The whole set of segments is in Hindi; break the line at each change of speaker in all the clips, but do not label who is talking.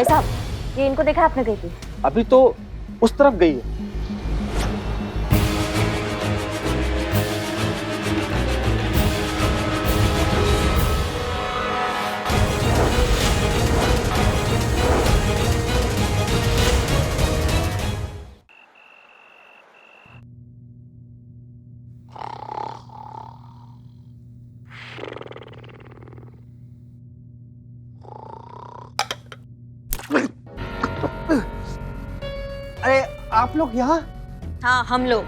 भाई साहब, ये इनको देखा आपने कहीं पे?
अभी तो उस तरफ गई है। अरे आप लोग यहाँ?
हाँ, हम लोग।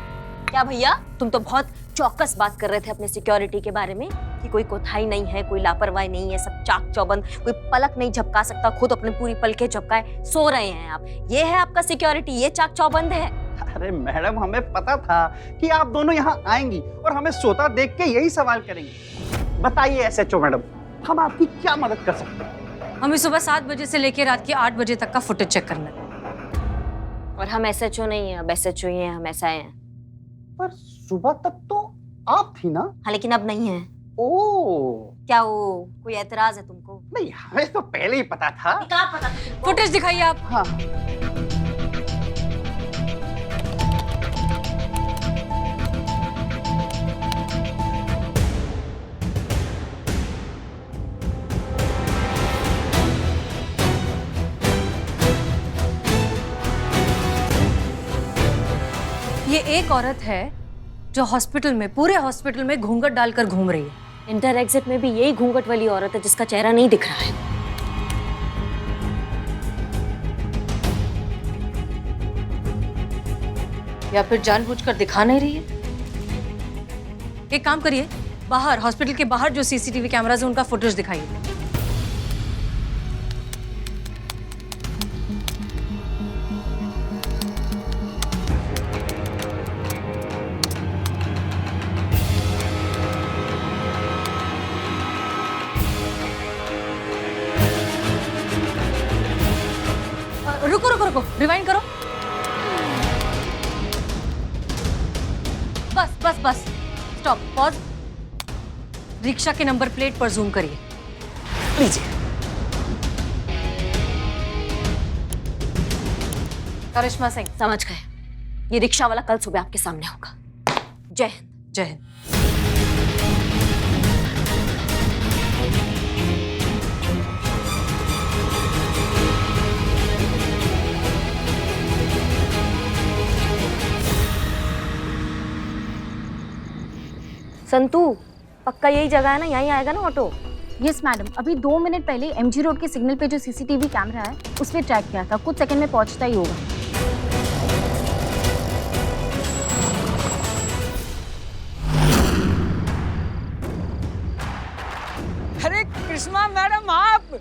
क्या भैया, तुम तो बहुत चौकस बात कर रहे थे अपने सिक्योरिटी के बारे में कि कोई कोताही नहीं है, कोई लापरवाही नहीं है, सब चाक चौबंद, कोई पलक नहीं झपका सकता, खुद अपने पूरी पलकें झपकाए सो रहे हैं आप। ये है आपका सिक्योरिटी, ये चाक चौबंद है?
अरे मैडम, हमें पता था कि आप दोनों यहाँ आएंगी और हमें सोता देख के यही सवाल करेंगी। बताइए एसएचओ मैडम, हम आपकी क्या मदद कर सकते हैं?
हमें सुबह 7 बजे से लेकर रात के 8 बजे तक का फुटेज चेक करना है।
और हम एसएचओ नहीं है, अब एसएचओ ही हैं, हम एसआई हैं।
पर सुबह तक तो आप थी ना?
हाँ, लेकिन अब नहीं है।
ओह,
क्या वो कोई एतराज है तुमको?
नहीं हमें तो पहले ही पता था।
क्या पता था तुमको?
फुटेज दिखाइए आप।
हाँ।
ये एक औरत है जो हॉस्पिटल में, पूरे हॉस्पिटल में घूंघट डालकर घूम रही है।
इंटर एग्जिट में भी यही घूंघट वाली औरत है जिसका चेहरा नहीं दिख रहा है।
या फिर जानबूझकर दिखा नहीं रही है। एक काम करिए, बाहर, हॉस्पिटल के बाहर जो सीसीटीवी कैमरास है उनका फुटेज दिखाइए। रुको रुको रुको, रिवाइंड करो। बस बस बस, स्टॉप, पॉज। रिक्शा के नंबर प्लेट पर जूम करिए।
लीजिए।
करिश्मा सिंह।
समझ गए, ये रिक्शा वाला कल सुबह आपके सामने होगा। जय हिंद।
जय हिंद।
संतू, पक्का यही जगह है ना? यहीं आएगा ना ऑटो?
यस मैडम, अभी 2 मिनट पहले एमजी रोड के सिग्नल पे जो सीसीटीवी कैमरा है उस पर ट्रैक किया था, कुछ सेकंड में पहुंचता ही होगा।
अरे कृष्णा मैडम, आप?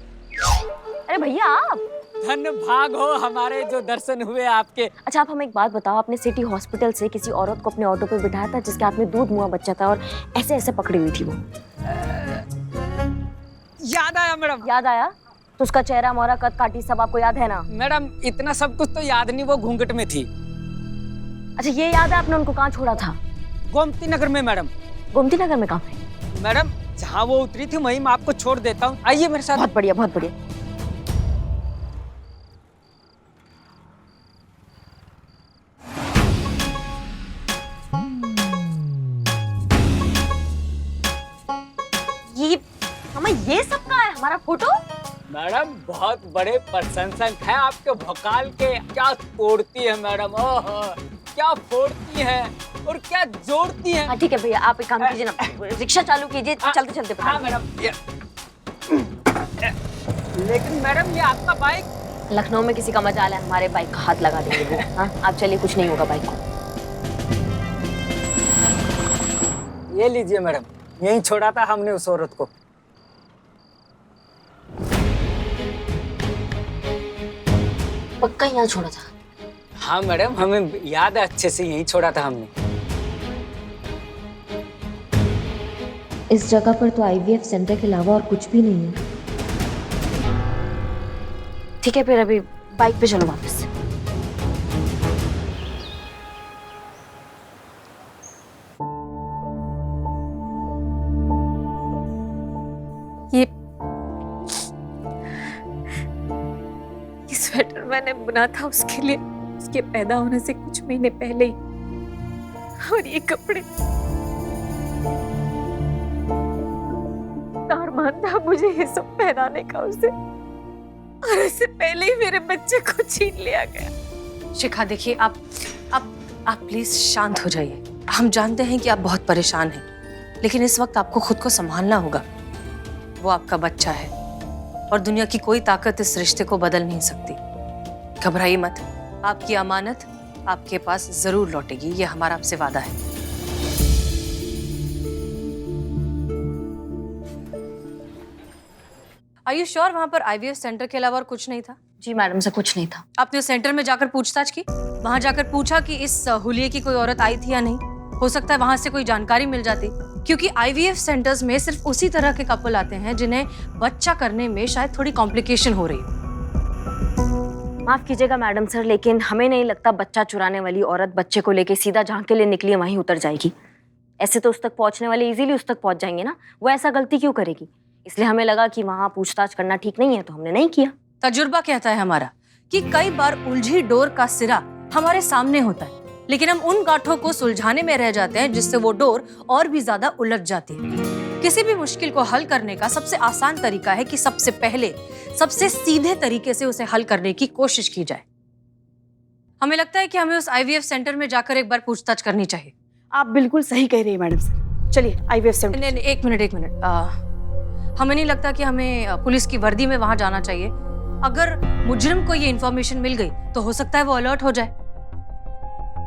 अरे भैया आप?
धन्य भाग हो हमारे जो दर्शन हुए आपके।
अच्छा, आप हमें एक बात बताओ, आपने सिटी हॉस्पिटल से किसी औरत को अपने ऑटो पे बिठाया था जिसके हाथ में दूध मुआ बच्चा था और ऐसे ऐसे पकड़ी हुई थी वो?
याद आया मैडम।
याद आया? तो उसका चेहरा, मोहरा, कद काठी सब आपको याद है ना?
मैडम इतना सब कुछ तो याद नहीं, वो घूंघट में थी।
अच्छा, ये याद है आपने उनको कहाँ छोड़ा था?
गोमती नगर में मैडम।
गोमती नगर में कहाँ पे?
मैडम जहाँ वो उतरी थी वहीं मैं आपको छोड़ देता हूँ, आइए मेरे साथ।
बहुत बढ़िया, बहुत बढ़िया। ये सब का है हमारा फोटो?
मैडम बहुत बड़े प्रशंसक हैं आपके भोकाल के। क्या तोड़ती है मैडम, ओह क्या फोड़ती है और क्या जोड़ती है।
हाँ ठीक है भैया, आप एक काम कीजिए ना, रिक्शा चालू कीजिए, चलते चलते।
हाँ मैडम। लेकिन मैडम ये आपका बाइक?
लखनऊ में किसी का मजाल है, हमारे बाइक का हाथ लगा देंगे वो। हाँ आप चलिए, कुछ नहीं होगा बाइक को।
ये लीजिए मैडम, यहीं छोड़ा था हमने उस औरत को।
पक्का यहाँ छोड़ा था?
हाँ मैडम, हमें याद है अच्छे से, यहीं छोड़ा था हमने।
इस जगह पर तो आईवीएफ सेंटर के अलावा और कुछ भी नहीं है। ठीक है, फिर अभी बाइक पे चलो वापस।
ये मैंने बुना था उसके लिए, उसके पैदा होने से कुछ महीने पहले ही। और ये कपड़े अरमान था मुझे ये सब पहनाने का उसे, और इससे पहले ही मेरे बच्चे को छीन लिया गया। शिखा देखिए, आप प्लीज शांत हो जाइए। हम जानते हैं कि आप बहुत परेशान हैं, लेकिन इस वक्त आपको खुद को संभालना होगा। वो आपका बच्चा है और दुनिया की कोई ताकत इस रिश्ते को बदल नहीं सकती। घबराइए मत, आपकी अमानत आपके पास जरूर लौटेगी, ये हमारा आपसे वादा है। Are you sure वहाँ पर IVF सेंटर के अलावा और कुछ नहीं था?
जी मैडम, से कुछ नहीं था।
आपने उस सेंटर में जाकर पूछताछ की? वहाँ जाकर पूछा कि इस हुलिये की कोई औरत आई थी या नहीं? हो सकता है वहाँ से कोई जानकारी मिल जाती, क्योंकि IVF सेंटर्स में सिर्फ उसी तरह के कपल आते हैं जिन्हें बच्चा करने में शायद थोड़ी कॉम्प्लिकेशन हो रही हो।
माफ कीजिएगा मैडम सर, लेकिन हमें नहीं लगता बच्चा चुराने वाली औरत बच्चे को लेके सीधा जहाँ के लिए निकली है वहीं उतर जाएगी। ऐसे तो उस तक पहुँचने वाले इजीली उस तक पहुँच जाएंगे ना, वो ऐसा गलती क्यों करेगी? इसलिए हमें लगा कि वहाँ पूछताछ करना ठीक नहीं है, तो हमने नहीं किया।
तजुर्बा कहता है हमारा कि कई बार उलझी डोर का सिरा हमारे सामने होता है, लेकिन हम उन गांठों को सुलझाने में रह जाते हैं जिससे वो डोर और भी ज्यादा उलझ जाती है। किसी भी मुश्किल को हल करने का सबसे आसान तरीका है कि सबसे पहले सबसे सीधे तरीके से उसे हल करने की कोशिश की जाए। हमें लगता है कि हमें उस IVF सेंटर में जाकर एक बार पूछताछ करनी चाहिए।
आप बिल्कुल सही कह रही है मैडम सर। चलिए IVF सेंटर।
नहीं, एक मिनट। हमें नहीं लगता कि हमें पुलिस की वर्दी में वहां जाना चाहिए। अगर मुजरिम को ये इन्फॉर्मेशन मिल गई तो हो सकता है वो अलर्ट हो जाए।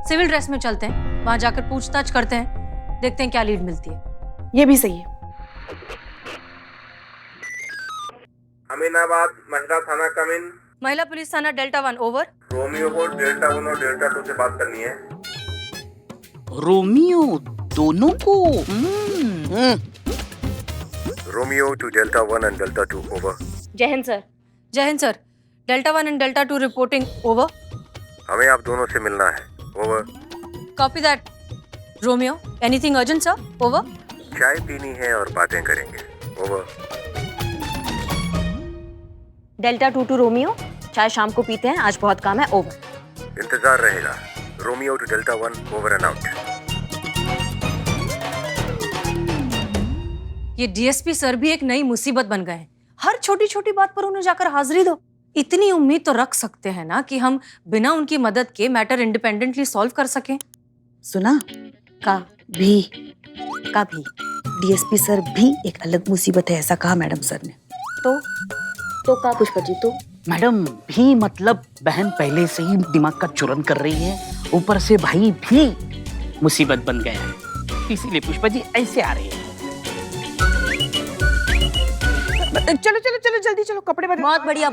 सिविल ड्रेस में चलते हैं, वहां जाकर पूछताछ करते हैं, देखते हैं क्या लीड मिलती है।
ये भी सही है।
अमीनाबाद महिला थाना कमिन।
महिला पुलिस थाना डेल्टा 1 ओवर।
रोमियो को डेल्टा 1 और डेल्टा 2 से बात करनी है।
रोमियो दोनों को?
Romeo to Delta 1 and Delta 2 over.
Jai Hind sir.
Jai Hind sir. Delta 1 and Delta 2 reporting over.
हमें आप दोनों से मिलना है। Over.
Copy that Romeo. Anything urgent sir? Over.
चाय पीनी है और बातें करेंगे। ओवर।
डेल्टा 2 टू रोमियो, चाय शाम को पीते हैं, आज बहुत काम है। ओवर।
इंतजार रहेगा। Romeo to Delta 1 over and out.
ये DSP सर भी एक नई मुसीबत बन गए हैं। हर छोटी छोटी बात पर उन्हें जाकर हाजिरी दो। इतनी उम्मीद तो रख सकते हैं ना कि हम बिना उनकी मदद के मैटर इंडिपेंडेंटली सॉल्व कर सकें।
सुना?
का भी
DSP सर भी एक अलग मुसीबत है, ऐसा कहा मैडम सर ने।
तो का पुष्पा जी? तो
मैडम भी मतलब बहन पहले से ही दिमाग का चूरन कर रही है, ऊपर से भाई भी मुसीबत बन गए हैं, इसीलिए पुष्पा जी ऐसे आ रही है।
चलो चलो चलो जल्दी चलो, कपड़े बदलो।
बहुत बढ़िया,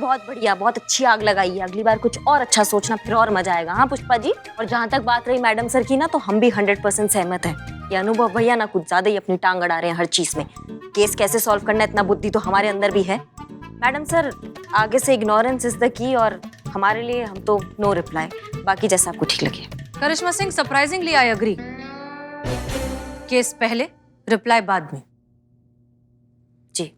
बहुत अच्छी आग लगाई है। अगली बार कुछ और अच्छा सोचना, फिर और मजा आएगा। हाँ पुष्पा जी। और जहाँ तक बात रही मैडम सर की ना, तो हम भी 100% सहमत हैं। ये अनुभव भैया ना कुछ ज्यादा ही अपनी टांग अड़ा रहे हैं हर चीज में। केस कैसे सॉल्व करना, इतना बुद्धि तो हमारे अंदर भी है। मैडम सर, आगे से इग्नोरेंस इज द की, और हमारे लिए हम तो नो रिप्लाई। बाकी जैसा आपको ठीक लगे।
Karishma Singh, surprisingly I agree. Case पहले, रिप्लाई बाद में।
जी।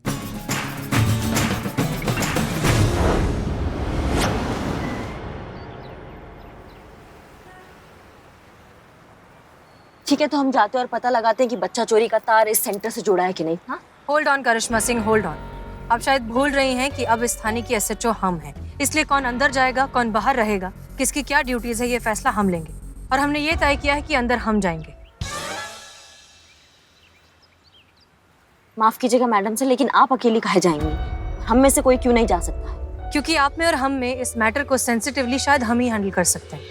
ठीक है, तो हम जाते हैं और पता लगाते हैं कि बच्चा चोरी का तार इस सेंटर से जुड़ा है कि नहीं। हाँ,
hold on Karishma Singh, hold on. आप शायद भूल रही हैं कि अब इस थाने की SHO हम हैं, इसलिए कौन अंदर जाएगा, कौन बाहर रहेगा, किसकी क्या ड्यूटीज है, ये फैसला हम लेंगे। और हमने ये तय किया है कि अंदर हम जाएंगे।
माफ कीजिएगा मैडम सर, लेकिन आप अकेली काहे जाएंगी? हम में से कोई क्यों नहीं जा सकता है?
क्योंकि आप में और हम में इस मैटर को सेंसिटिवली शायद हम ही हैंडल कर सकते हैं।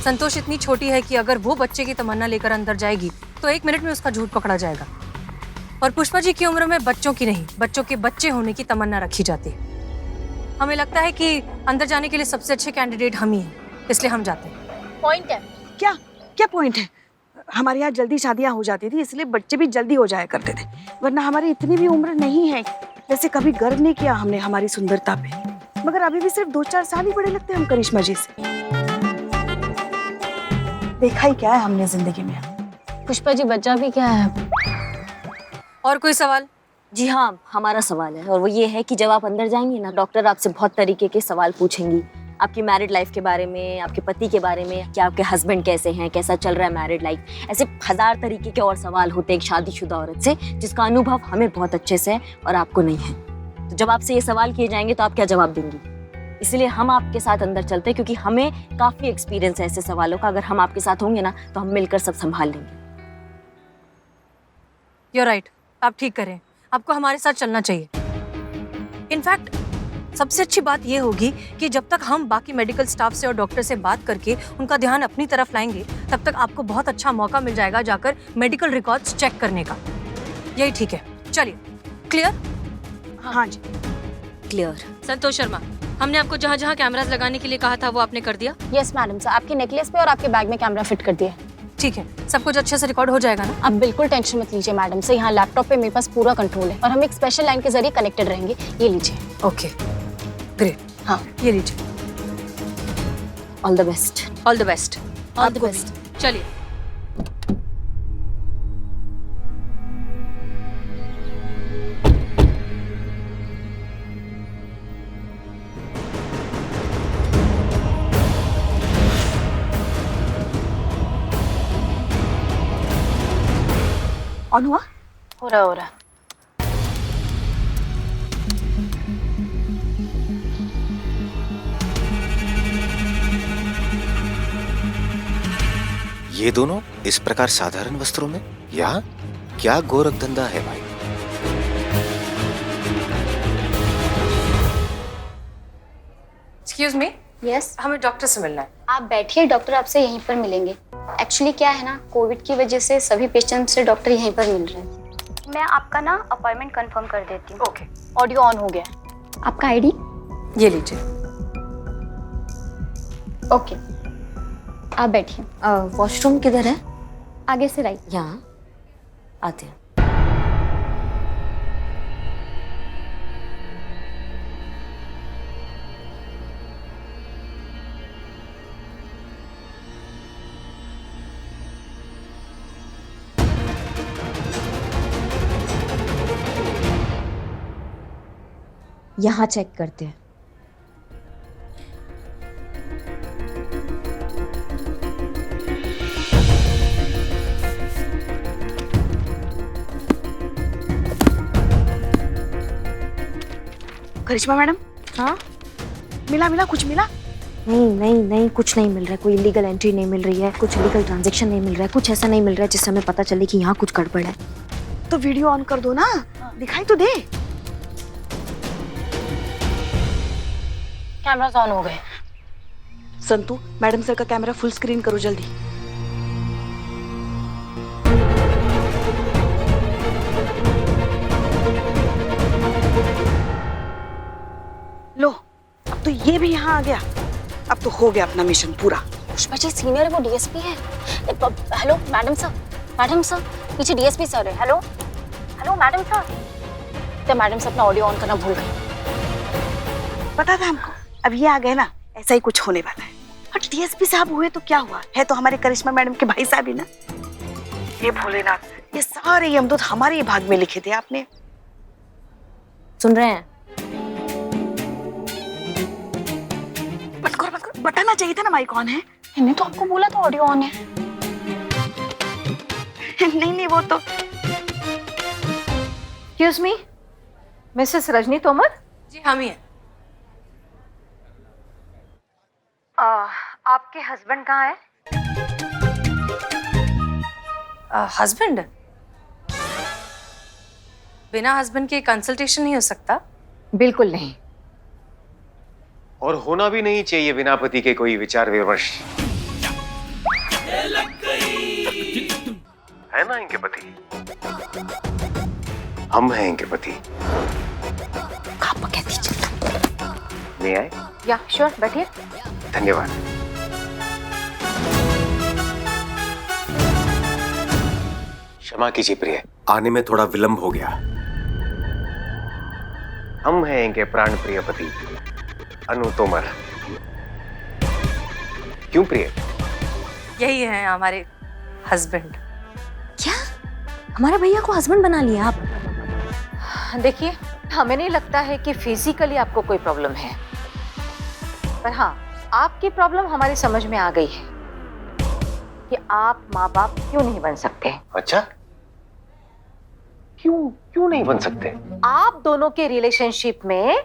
संतोष इतनी छोटी है कि अगर वो बच्चे की तमन्ना लेकर अंदर जाएगी तो 1 मिनट में उसका झूठ पकड़ा जाएगा। और पुष्पा जी की उम्र में बच्चों की नहीं, बच्चों के बच्चे होने की तमन्ना रखी जाती है। हमें लगता है कि अंदर जाने के लिए सबसे अच्छे कैंडिडेट हम ही हैं, इसलिए हम जाते हैं।
पॉइंट है।
क्या क्या पॉइंट है? हमारे यहाँ जल्दी शादियाँ हो जाती थी, इसलिए बच्चे भी जल्दी हो जाया करते थे, वरना हमारी इतनी भी उम्र नहीं है। वैसे कभी गर्व नहीं किया हमने हमारी सुंदरता पे, मगर अभी भी सिर्फ 2-4 साल ही बड़े लगते हैं हम करिश्मा जी से। देखा ही क्या है हमने जिंदगी में।
पुष्पा जी, बच्चा भी क्या है?
और कोई सवाल?
जी हाँ, हमारा सवाल है, और वो ये है कि जब आप अंदर जाएंगी ना, डॉक्टर आपसे बहुत तरीके के सवाल पूछेंगी। आपकी मैरिड लाइफ के बारे में, आपके पति के बारे में, कि आपके हस्बैंड कैसे हैं, कैसा चल रहा है मैरिड लाइफ। ऐसे 1000 तरीके के और सवाल होते हैं एक शादीशुदा औरत से, जिसका अनुभव हमें बहुत अच्छे से है और आपको नहीं है। तो जब आपसे ये सवाल किए जाएंगे तो आप क्या जवाब देंगी? इसलिए हम आपके साथ अंदर चलते हैं, क्योंकि हमें काफी एक्सपीरियंस है ऐसे सवालों का। अगर हम आपके साथ होंगे ना तो हम मिलकर सब संभाल लेंगे।
You're right, आप ठीक करें, आपको हमारे साथ चलना चाहिए। इनफैक्ट सबसे अच्छी बात ये होगी कि जब तक हम बाकी मेडिकल स्टाफ से और डॉक्टर से बात करके उनका ध्यान अपनी तरफ लाएंगे, तब तक आपको बहुत अच्छा मौका मिल जाएगा जाकर मेडिकल रिकॉर्ड्स चेक करने का। यही ठीक है, चलिए। क्लियर?
हाँ जी।
क्लियर।
संतोष शर्मा, हमने आपको जहाँ जहाँ कैमरास लगाने के लिए कहा था वो आपने कर दिया?
यस मैडम सर, आपके नेकलेस पे और आपके बैग में कैमरा फिट कर दिया।
ठीक है, सब कुछ अच्छे से रिकॉर्ड हो जाएगा ना?
आप बिल्कुल टेंशन मत लीजिए मैडम सर, यहाँ लैपटॉप पे मेरे पास पूरा कंट्रोल है और हम एक स्पेशल लाइन के जरिए कनेक्टेड रहेंगे। ये लीजिए।
Okay, great.
हाँ,
ये लीजिए।
All the best.
All the best.
All the best.
चलिए।
ऑन हुआ?
हो रहा।
ये दोनों इस प्रकार साधारण वस्त्रों में यहाँ क्या गोरख धंधा है भाई?
एक्सक्यूज मी,
यस,
हमें डॉक्टर से मिलना है।
आप बैठिए, डॉक्टर आपसे यहीं पर मिलेंगे। एक्चुअली क्या है ना, कोविड की वजह से सभी पेशेंट से डॉक्टर यहीं पर मिल रहे हैं। मैं आपका ना अपॉइंटमेंट कंफर्म कर देती हूँ।
ओके।
ऑडियो ऑन हो गया। आपका आईडी?
ये लीजिए।
ओके, आप बैठिए।
वॉशरूम किधर है?
आगे से राइट।
यहाँ आते हैं। यहाँ चेक करते हैं।
करिश्मा मैडम,
हाँ?
मिला कुछ मिला?
नहीं, कुछ नहीं मिल रहा है। कोई इलीगल एंट्री नहीं मिल रही है, कुछ इलीगल ट्रांजैक्शन नहीं मिल रहा है, कुछ ऐसा नहीं मिल रहा है जिससे हमें पता चले कि यहाँ कुछ गड़बड़ है।
तो वीडियो ऑन कर दो ना, दिखाई तो दे।
कैमरास ऑन हो गए।
संतू, मैडम सर का कैमरा फुल स्क्रीन करो जल्दी। लो, अब तो ये भी यहाँ आ गया। अब तो हो गया अपना मिशन पूरा।
पुष्पा जी सीनियर है, वो डीएसपी है। हेलो मैडम सर, पीछे डीएसपी सर है। Hello madam sir. तो मैडम सर अपना ऑडियो ऑन करना भूल गए।
पता था हमको, अब ये आ गए ना, ऐसा ही कुछ होने वाला है। और डीएसपी साहब हुए तो क्या हुआ, है तो हमारे करिश्मा मैडम के भाई साहब ही ना। ये भोलेनाथ, ये सारे यमदूत हमारे ही भाग में लिखे थे आपने।
सुन रहे हैं?
बंद करो, बताना चाहिए था ना माइक ऑन है।
मैंने तो आपको बोला था ऑडियो ऑन है।
नहीं वो तो।
Excuse me, Mrs Rajni Tomar? जी हम ही हैं।
आपके हस्बैंड कहाँ है?
हस्बैंड? बिना हस्बैंड के कंसल्टेशन नहीं हो सकता।
बिल्कुल नहीं।
और होना भी नहीं चाहिए बिना पति के कोई विचार विमर्श। है ना इनके पति? हम हैं इनके पति।
आप कह दीजिए।
ले आए?
या श्योर, बैठिए।
धन्यवाद। क्षमा कीजिए प्रिय, आने में थोड़ा विलंब हो गया। हम हैं इनके प्राण प्रिय पति अनु तोमर। क्यों प्रिय?
यही है हमारे हस्बैंड।
क्या हमारे भैया को हस्बैंड बना लिया आप?
देखिए, हमें नहीं लगता है कि फिजिकली आपको कोई प्रॉब्लम है, पर हाँ, आपकी प्रॉब्लम हमारी समझ में आ गई है कि आप माँ बाप क्यों नहीं बन सकते।
अच्छा, क्यों नहीं बन सकते?
आप दोनों के रिलेशनशिप में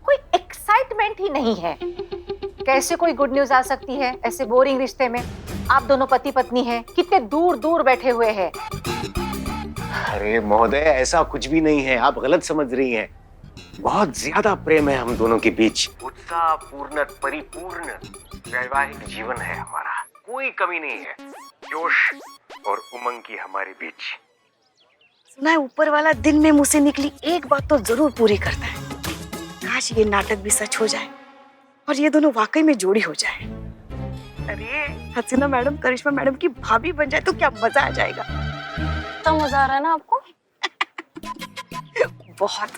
कोई एक्साइटमेंट ही नहीं है। कैसे कोई गुड न्यूज आ सकती है ऐसे बोरिंग रिश्ते में? आप दोनों पति पत्नी हैं, कितने दूर दूर बैठे हुए हैं।
अरे महोदय, ऐसा कुछ भी नहीं है, आप गलत समझ रही हैं। बहुत ज्यादा प्रेम है हम दोनों के बीच। उत्साहपूर्ण परिपूर्ण वैवाहिक जीवन है हमारा, कोई कमी नहीं है। जोश और उमंग की हमारे बीच।
सुना है ऊपर वाला दिन में मुंह से निकली एक बात तो जरूर पूरी करता है। काश ये नाटक भी सच हो जाए और ये दोनों वाकई में जोड़ी हो जाए। अरे हसीना मैडम करिश्मा मैडम की भाभी बन जाए तो क्या मजा आ जाएगा।
तो मजा आ रहा है ना आपको?
बहुत।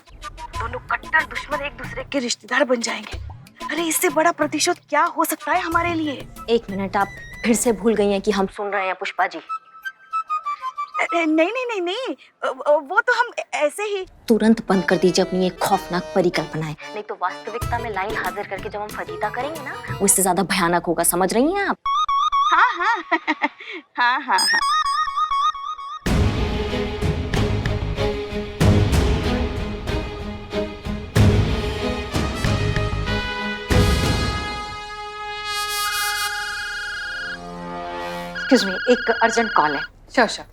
दोनों कट्टर दुश्मन एक दूसरे के रिश्तेदार बन जाएंगे। अरे इससे बड़ा प्रतिशोध क्या हो सकता है हमारे लिए।
एक मिनट, आप फिर से भूल गई हैं कि हम सुन रहे हैं पुष्पा जी।
नहीं, वो तो हम ऐसे ही।
तुरंत बंद कर दीजिए अपनी एक खौफनाक परिकल्पनाएं, नहीं तो वास्तविकता में लाइन हाजिर करके जब हम फजीता करेंगे ना, वो इससे ज्यादा भयानक होगा। समझ रही हैं आप?
हाँ।
एक्सक्यूज मी, एक अर्जेंट कॉल है।
श्योर।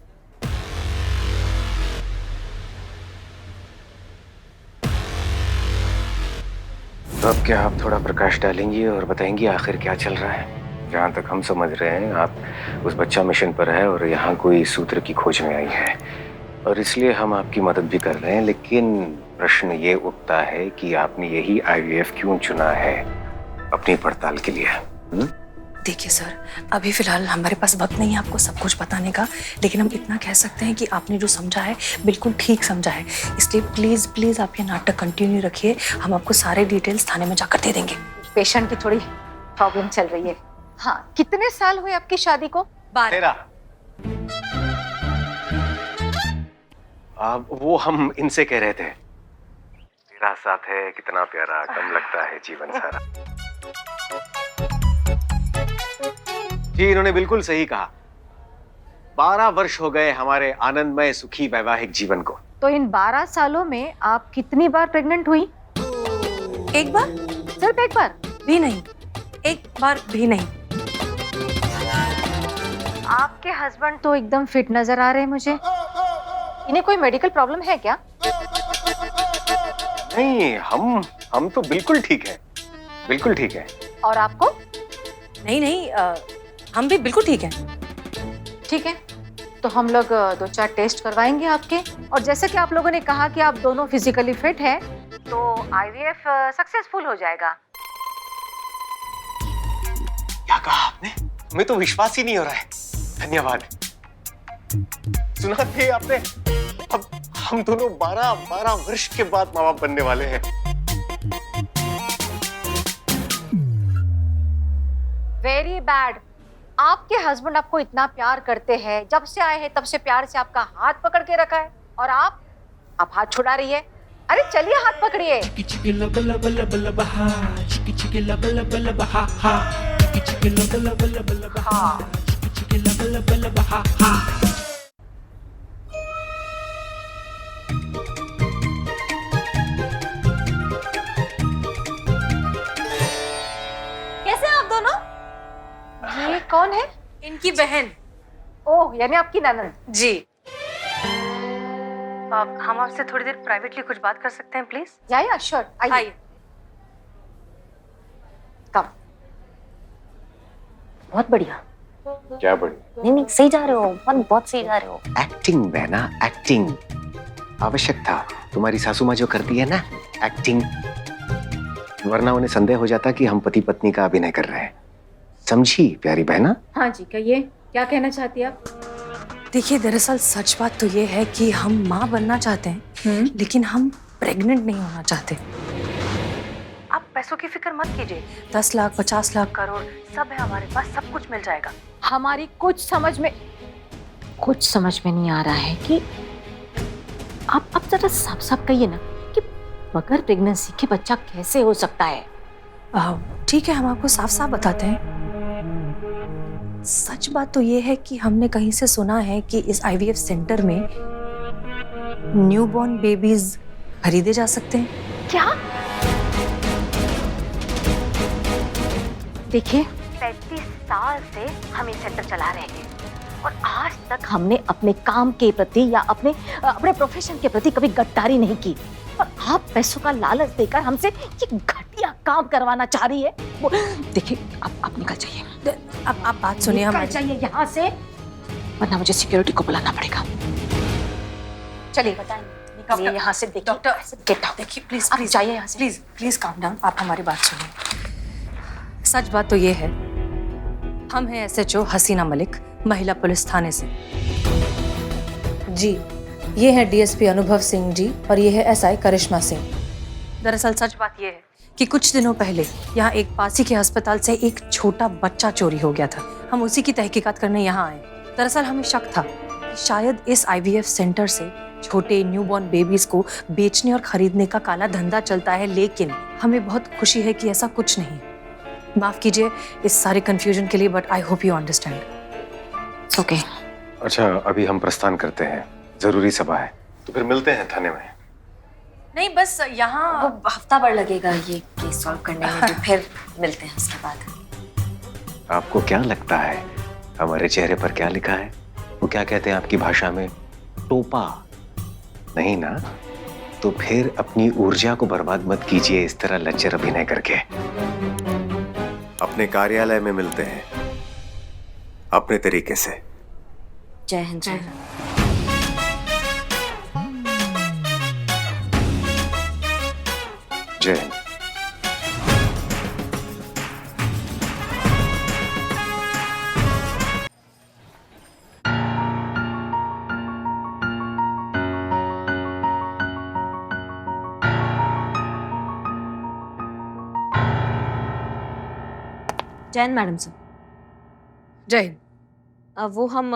तो अब क्या आप थोड़ा प्रकाश डालेंगी और बताएंगी आखिर क्या चल रहा है? जहाँ तक हम समझ रहे हैं, आप उस बच्चा मिशन पर है और यहाँ कोई सूत्र की खोज में आई है, और इसलिए हम आपकी मदद भी कर रहे हैं। लेकिन प्रश्न ये उठता है कि आपने यही IVF क्यों चुना है अपनी पड़ताल के लिए?
देखिए सर, अभी फिलहाल हमारे पास वक्त नहीं है आपको सब कुछ बताने का, लेकिन हम इतना कह सकते हैं कि आपने जो समझा है बिल्कुल ठीक समझा है। इसलिए प्लीज प्लीज आप ये नाटक कंटिन्यू रखिए, हम आपको सारे डिटेल्स थाने में जाकर दे देंगे।
पेशेंट की थोड़ी प्रॉब्लम चल रही है। हाँ, कितने साल हुए आपकी शादी को?
12।
अब वो हम इनसे कह रहे थे, तेरा साथ है कितना प्यारा, कम लगता है जीवन सारा। जी, इन्होंने बिल्कुल सही कहा। 12 वर्ष हो गए हमारे आनंदमय सुखी वैवाहिक जीवन को।
तो इन 12 सालों में आप कितनी बार प्रेग्नेंट हुई?
एक बार?
सिर्फ एक बार
भी नहीं, एक बार भी नहीं।
आपके हस्बैंड तो एकदम फिट नजर आ रहे हैं मुझे। इन्हें कोई मेडिकल प्रॉब्लम है क्या?
नहीं, हम तो बिल्कुल ठीक है, बिल्कुल ठीक है।
और आपको?
नहीं, हम भी बिल्कुल ठीक हैं।
ठीक है, तो हम लोग 2-4 टेस्ट करवाएंगे आपके, और जैसे कि आप लोगों ने कहा कि आप दोनों फिजिकली फिट हैं, तो IVF सक्सेसफुल हो जाएगा।
क्या कहा आपने? हमें तो विश्वास ही नहीं हो रहा है। धन्यवाद। सुना थे आपने? अब हम दोनों 12 वर्ष के बाद माँ बाप बनने वाले हैं।
Very bad. आपके हस्बैंड आपको इतना प्यार करते हैं, जब से आए हैं तब से प्यार से आपका हाथ पकड़ के रखा है, और आप हाथ छुड़ा रही है। अरे चलिए, हाथ पकड़िए।
कैसे हैं आप दोनों?
ये कौन है?
इनकी बहन।
ओह, यानी आपकी ननद।
जी। हम आपसे थोड़ी देर प्राइवेटली कुछ बात कर सकते हैं प्लीज?
या श्योर, आइए। कम।
बहुत बढ़िया।
क्या बढ़िया?
नहीं, सही जा रहे हो, बहुत सही जा रहे हो।
एक्टिंग बहना, एक्टिंग आवश्यक था। तुम्हारी सासू माँ जो करती है ना, एक्टिंग, वरना उन्हें संदेह हो जाता कि हम पति पत्नी का अभिनय कर रहे हैं। समझी प्यारी बहना?
हाँ जी, कहिए, क्या कहना चाहती है आप?
देखिए, दरअसल सच बात तो ये है कि हम माँ बनना चाहते हैं, लेकिन हम प्रेग्नेंट नहीं होना चाहते। आप पैसों की फिक्र मत कीजिए, 10 लाख 50 लाख करोड़ सब है हमारे पास, सब कुछ मिल जाएगा।
हमारी कुछ समझ में नहीं आ रहा है कि आप जरा साफ साफ कहिए ना कि बगैर प्रेगनेंसी के बच्चा कैसे हो सकता है?
ठीक है, हम आपको साफ साफ बताते हैं। सच बात तो ये है कि हमने कहीं से सुना है कि इस आईवीएफ सेंटर में न्यूबॉर्न बेबीज खरीदे जा सकते हैं।
क्या? देखिए 35 साल से हम ये सेंटर चला रहे हैं और आज तक हमने अपने काम के प्रति या अपने प्रोफेशन के प्रति कभी गद्दारी नहीं की। और आप पैसों का लालच देकर हमसे ये घटिया काम करवाना चाह रही है। देखिए आप निकल जाइए।
आप बात सुनिए
निकल
हमारी।
जाइए यहाँ से, वरना मुझे सिक्योरिटी को बुलाना पड़ेगा। चलिए बताएं, निकलिए यहाँ से। देखिए
डॉक्टर,
गेट आउट।
देखिए प्लीज
आप
प्लीज
जाइए यहाँ से।
Please please calm down. आप हमारी बात सुनिए। सच बात तो ये है, हम हैं एसएचओ हसीना मलिक, महिला पुलिस थाने से। जी, ये है डीएसपी अनुभव सिंह जी और ये है एसआई करिश्मा सिंह। दरअसल सच बात ये है कि कुछ दिनों पहले यहाँ एक पासी के अस्पताल से एक छोटा बच्चा चोरी हो गया था। हम उसी की तहकीकात करने यहाँ आए। दरअसल हमें शक था कि शायद इस आईवीएफ सेंटर से छोटे न्यूबॉर्न बेबीज को बेचने और खरीदने का काला धंधा चलता है, लेकिन हमें बहुत खुशी है कि ऐसा कुछ नहीं। माफ कीजिए इस सारे कंफ्यूजन के लिए, but I hope you understand.
Okay.
अच्छा, अभी हम प्रस्थान करते हैं, जरूरी सभा है, तो फिर मिलते हैं थाने में।
नहीं, बस यहाँ
वो हफ्ता भर लगेगा ये केस सॉल्व करने में, तो फिर मिलते हैं उसके बाद।
आपको क्या लगता है हमारे चेहरे पर क्या लिखा है? वो क्या कहते हैं आपकी भाषा में? टोपा नहीं ना? तो फिर अपनी ऊर्जा को बर्बाद मत कीजिए इस तरह लच्चर अभिनय करके। अपने कार्यालय में मिलते हैं अपने तरीके से।
जय हिंद। जय हिंद।
जय हिंद।
जय हिंद मैडम सर।
जय हिंद।
वो हम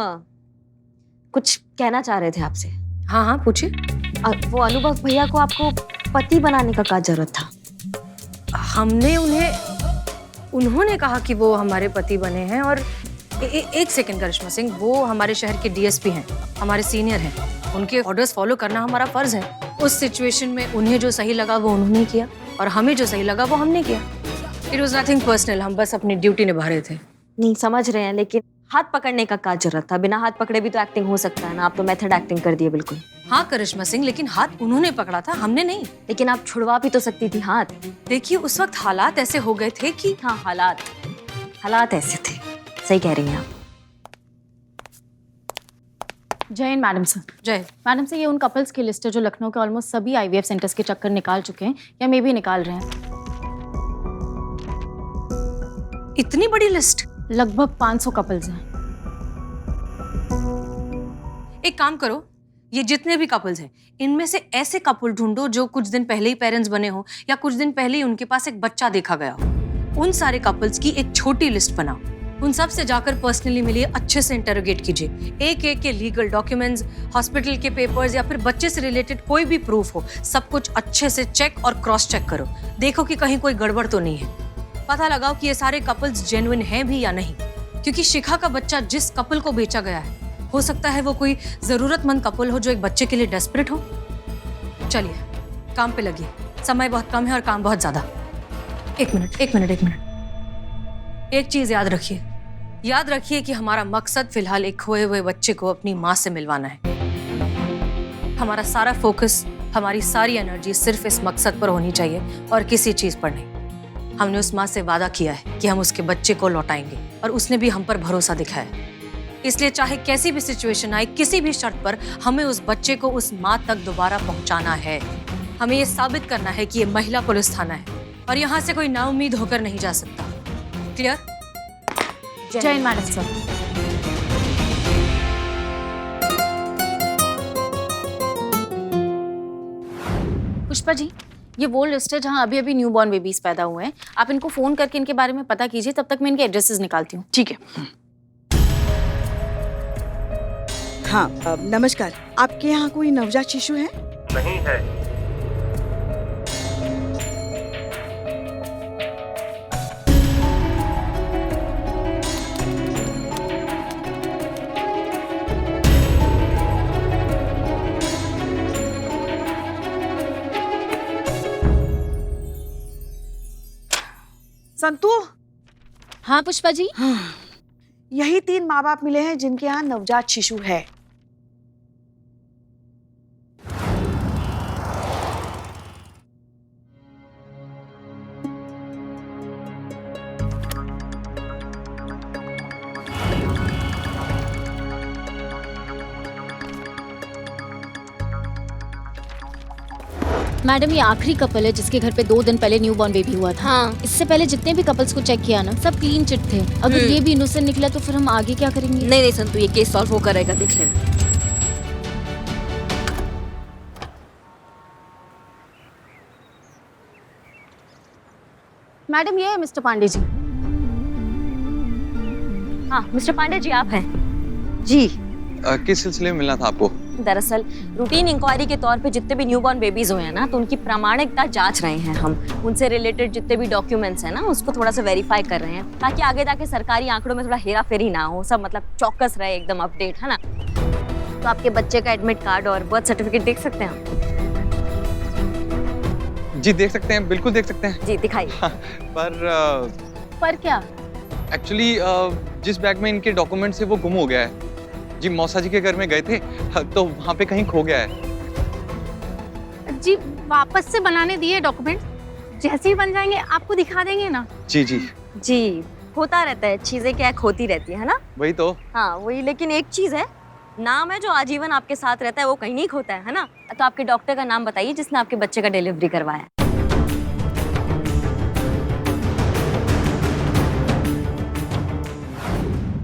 कुछ कहना चाह रहे थे आपसे।
हाँ हाँ पूछिए।
वो अनुभव भैया को आपको पति बनाने का क्या जरूरत था?
हमने उन्होंने कहा कि वो हमारे पति बने हैं। और एक सेकंड करिश्मा सिंह, वो हमारे शहर के डीएसपी हैं, हमारे सीनियर हैं। उनके ऑर्डर्स फॉलो करना हमारा फर्ज है। उस सिचुएशन में उन्हें जो सही लगा वो उन्होंने किया और हमें जो सही लगा वो हमने किया। इट वॉज नथिंग पर्सनल, हम बस अपनी ड्यूटी निभा रहे थे।
नहीं समझ रहे हैं, लेकिन हाथ पकड़ने का क्या जरूरत था? बिना हाथ पकड़े भी तो एक्टिंग हो सकता है ना। आप तो मेथड एक्टिंग कर दिए बिल्कुल।
हाँ करिश्मा सिंह, लेकिन हाथ उन्होंने पकड़ा था, हमने नहीं।
लेकिन आप छुड़वा भी तो सकती थी हाथ।
देखिए उस वक्त हालात ऐसे हो गए थे कि
हाँ, हालात ऐसे थे। सही कह रही हैं आप।
जय हिंद मैडम सर।
जय।
मैडम सर, ये उन कपल्स की लिस्ट है जो लखनऊ के ऑलमोस्ट सभी आईवीएफ सेंटर्स के चक्कर निकाल चुके हैं या मे भी निकाल रहे हैं।
इतनी बड़ी लिस्ट?
लगभग 500 कपल्स हैं।
एक काम करो, ये जितने भी कपल्स हैं इनमें से ऐसे कपल ढूंढो जो कुछ दिन पहले ही पेरेंट्स बने हो या कुछ दिन पहले ही उनके पास एक बच्चा देखा गया हो। उन सारे कपल्स की एक छोटी लिस्ट बनाओ। उन सब से जाकर पर्सनली मिलिए, अच्छे से इंटरोगेट कीजिए। एक एक के लीगल डॉक्यूमेंट्स, हॉस्पिटल के पेपर्स या फिर बच्चे से रिलेटेड कोई भी प्रूफ हो, सब कुछ अच्छे से चेक और क्रॉस चेक करो। देखो कि कहीं कोई गड़बड़ तो नहीं है। पता लगाओ कि ये सारे कपल्स जेन्युइन हैं भी या नहीं, क्योंकि शिखा का बच्चा जिस कपल को बेचा गया है हो सकता है वो कोई जरूरतमंद कपल हो जो एक बच्चे के लिए डेस्परेट हो। चलिए काम पे लगिए, समय बहुत कम है और काम बहुत ज्यादा। एक मिनट। एक चीज याद रखिए कि हमारा मकसद फिलहाल एक खोए हुए बच्चे को अपनी माँ से मिलवाना है। हमारा सारा फोकस, हमारी सारी एनर्जी सिर्फ इस मकसद पर होनी चाहिए और किसी चीज पर नहीं। हमने उस माँ से वादा किया है कि हम उसके बच्चे को लौटाएंगे और उसने भी हम पर भरोसा दिखाया। इसलिए चाहे कैसी भी सिचुएशन आए, किसी भी शर्त पर हमें उस बच्चे को उस माँ तक दोबारा पहुंचाना है। हमें ये साबित करना है कि ये महिला पुलिस थाना है और यहाँ से कोई नाउम्मीद होकर नहीं जा सकता। क्लियर?
जय हिंद मैडम सर। पुष्पा जी, ये वो लिस्ट है जहाँ अभी अभी न्यूबॉर्न बेबीज पैदा हुए हैं। आप इनको फोन करके इनके बारे में पता कीजिए, तब तक मैं इनके एड्रेसेस निकालती हूँ।
ठीक है। हाँ नमस्कार, आपके यहाँ कोई नवजात शिशु है?
नहीं है।
संतू,
हाँ पुष्पा जी।
यही 3 माँ बाप मिले हैं जिनके यहाँ नवजात शिशु है।
मैडम ये आखिरी कपल है जिसके घर पे 2 दिन पहले न्यू बॉर्न बेबी हुआ था।
हाँ।
इससे पहले जितने भी कपल्स को चेक किया ना, सब क्लीन चिट थे। अगर ये भी इनोसेंट निकला तो फिर हम आगे क्या करेंगे?
नहीं संतू, ये केस सॉल्व हो करेगा, देख लेना।
मैडम ये है मिस्टर पांडे जी।
हाँ मिस्टर पांडे जी, आप हैं? जी।
किस सिलसिले में मिलना था आपको?
दरअसल रूटीन इंक्वायरी के तौर पे जितने भी न्यूबॉर्न बेबीज हुए हैं ना, तो उनकी प्रामाणिकता जांच रहे हैं हम। उनसे रिलेटेड जितने भी डॉक्यूमेंट्स हैं ना, उसको थोड़ा सा वेरीफाई कर रहे हैं, ताकि आगे जाके सरकारी आंकड़ों में थोड़ा हेरा फेरी ना हो, सब मतलब चौकस रहे, एकदम अपडेट, है ना। तो आपके बच्चे का एडमिट कार्ड और बर्थ सर्टिफिकेट देख सकते हैं हम?
जी देख सकते हैं, बिल्कुल देख सकते हैं।
जी दिखाइए।
पर क्या?
एक्चुअली जिस बैग में इनके डॉक्यूमेंट्स है वो गुम हो गया है जी। मौसा जी के घर में गए थे तो वहाँ पे कहीं खो गया है
जी। वापस से बनाने दिए डॉक्यूमेंट, जैसे ही बन जाएंगे आपको दिखा देंगे ना।
जी जी
जी, होता रहता है, चीजें क्या खोती रहती है ना।
वही तो।
हाँ वही, लेकिन एक चीज है, नाम है जो आजीवन आपके साथ रहता है, वो कहीं नहीं खोता है ना। तो आपके डॉक्टर का नाम बताइए जिसने आपके बच्चे का डिलीवरी करवाया।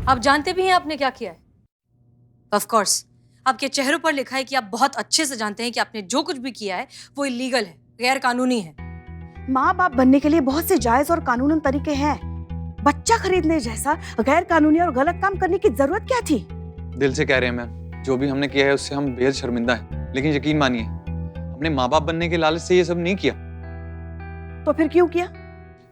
आप जानते भी हैं आपने क्या किया है? ऑफ कोर्स आपके चेहरों पर लिखा है कि आप बहुत अच्छे से जानते हैं कि आपने जो कुछ भी किया है वो इलीगल है, गैर कानूनी है।
माँ बाप बनने के लिए बहुत से जायज और कानूनन तरीके हैं। बच्चा खरीदने जैसा गैर कानूनी और गलत काम करने की जरूरत क्या थी?
दिल से कह रहे हैं मैम, जो भी हमने किया है उससे हम बेहद शर्मिंदा हैं। लेकिन यकीन मानिए, हमने माँ बाप बनने के लालच से ये सब नहीं किया।
तो फिर क्यों किया?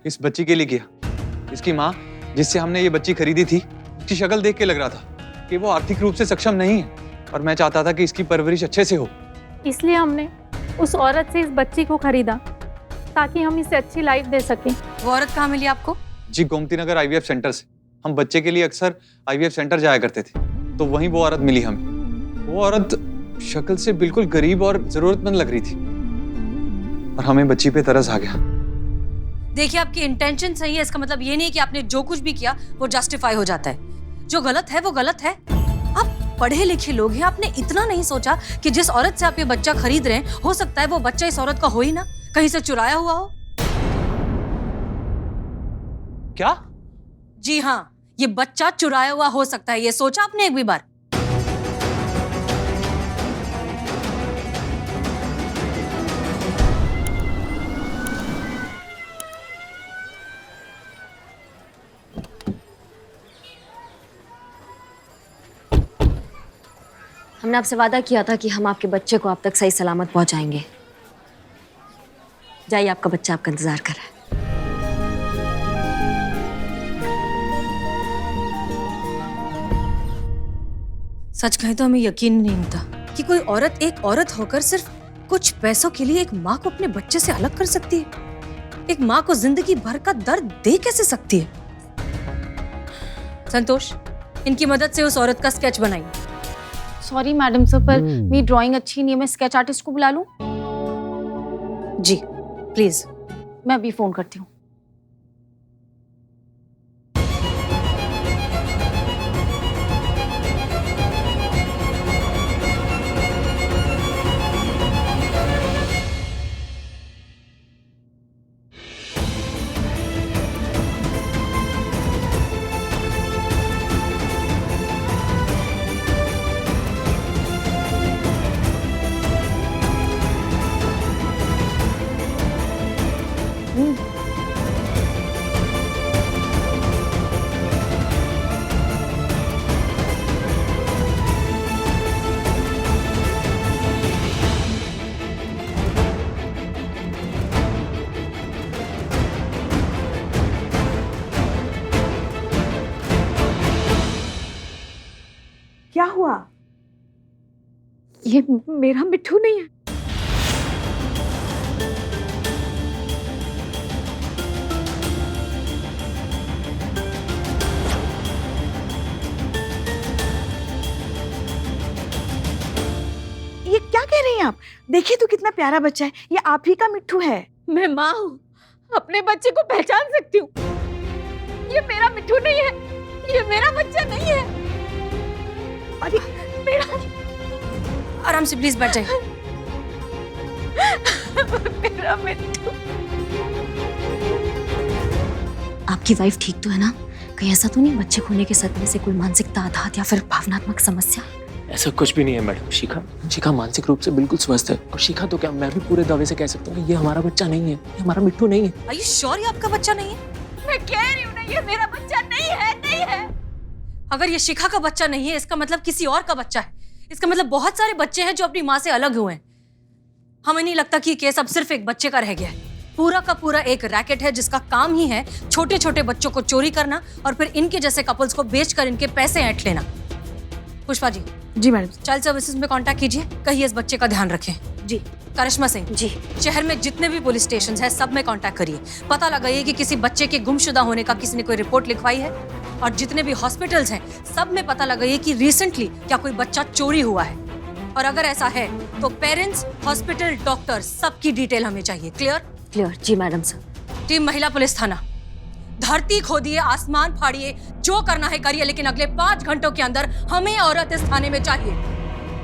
इस बच्ची के लिए किया। इसकी माँ जिससे हमने ये बच्ची खरीदी थी, उसकी शक्ल देख के लग रहा था कि वो आर्थिक रूप से सक्षम नहीं है, और मैं चाहता था कि इसकी परवरिश अच्छे से हो।
इसलिए हमने उस औरत से इस बच्ची को खरीदा ताकि हम इसे अच्छी लाइफ दे सकें।
वो औरत कहाँ मिली आपको?
जी गोमती नगर IVF सेंटर से। हम बच्चे के लिए अक्सर IVF सेंटर जाया करते थे, तो वहीं वो औरत मिली हमें। वो औरत शक्ल से बिल्कुल गरीब और जरूरतमंद लग रही थी, और हमें बच्ची पे तरस आ गया।
देखिए आपकी इंटेंशन सही है, इसका मतलब ये नहीं कि आपने जो कुछ भी किया वो जस्टिफाई हो जाता है। जो गलत है वो गलत है। आप पढ़े लिखे लोग हैं, आपने इतना नहीं सोचा कि जिस औरत से आप ये बच्चा खरीद रहे हैं, हो सकता है वो बच्चा इस औरत का हो ही ना, कहीं से चुराया हुआ हो।
क्या?
जी हाँ, ये बच्चा चुराया हुआ हो सकता है, ये सोचा आपने एक भी बार?
हमने आपसे वादा किया था कि हम आपके बच्चे को आप तक सही सलामत पहुंचाएंगे। जाइए, आपका बच्चा आपका इंतजार कर रहा है।
सच कहें तो हमें यकीन नहीं होता कि कोई औरत एक औरत होकर सिर्फ कुछ पैसों के लिए एक माँ को अपने बच्चे से अलग कर सकती है। एक माँ को जिंदगी भर का दर्द दे कैसे सकती है? संतोष, इनकी मदद से उस औरत का स्केच बनाइए।
सॉरी मैडम सर, पर मेरी ड्राइंग अच्छी नहीं है, मैं स्केच आर्टिस्ट को बुला लूं?
जी प्लीज।
मैं अभी फोन करती हूँ।
क्या हुआ?
ये मेरा मिट्ठू नहीं है।
कह रही हैं आप? देखिए तो कितना प्यारा बच्चा है, ये आप ही का मिट्ठू है।
मैं माँ हूँ, अपने बच्चे को पहचान सकती हूँ। ये मेरा मिट्ठू नहीं है, ये मेरा बच्चा नहीं है।
अरे
मेरा
आराम से प्लीज बैठ जाइए।
मेरा मिट्ठू।
आपकी वाइफ ठीक तो है ना? कहीं ऐसा तो नहीं बच्चे खोने के सदमे से कोई मानसिक आघात या फिर भावनात्मक समस्या?
ऐसा कुछ भी नहीं है मैडम। शिखा मानसिक रूप से बिल्कुल स्वस्थ है। और शिखा तो क्या, मैं भी पूरे दावे से कह सकता हूँ कि ये हमारा बच्चा नहीं है, ये हमारा मिट्ठू नहीं है।
Are you sure ये आपका बच्चा नहीं है?
मैं कह रही हूँ ना, ये मेरा बच्चा नहीं है, नहीं है।
अगर ये शिखा का बच्चा नहीं है, इसका मतलब किसी और का बच्चा है। इसका मतलब बहुत सारे बच्चे हैं जो अपनी माँ से अलग हुए हैं। हमें नहीं लगता कि ये केस अब सिर्फ एक बच्चे का रह गया है। पूरा का पूरा एक रैकेट है जिसका काम ही है छोटे छोटे बच्चों को चोरी करना और फिर इनके जैसे कपल्स को बेचकर इनके पैसे ऐंठ लेना। पुष्पा जी।
जी मैडम।
चाइल्ड सर्विसेज में कांटेक्ट कीजिए, कहिए इस बच्चे का ध्यान रखें।
जी।
करिश्मा सिंह
जी।
शहर में जितने भी पुलिस स्टेशन हैं सब में कांटेक्ट करिए, पता लगाइए कि किसी बच्चे के गुमशुदा होने का किसी ने कोई रिपोर्ट लिखवाई है। और जितने भी हॉस्पिटल्स हैं सब में पता लगाइए कि रिसेंटली क्या कोई बच्चा चोरी हुआ है। और अगर ऐसा है तो पेरेंट्स, हॉस्पिटल, डॉक्टर सबकी डिटेल हमें चाहिए। क्लियर?
क्लियर। जी मैडम सर।
टीम महिला पुलिस थाना, धरती खोदिए, आसमान फाड़िए, जो करना है करिए, लेकिन अगले 5 घंटों के अंदर हमें औरत इस थाने में चाहिए।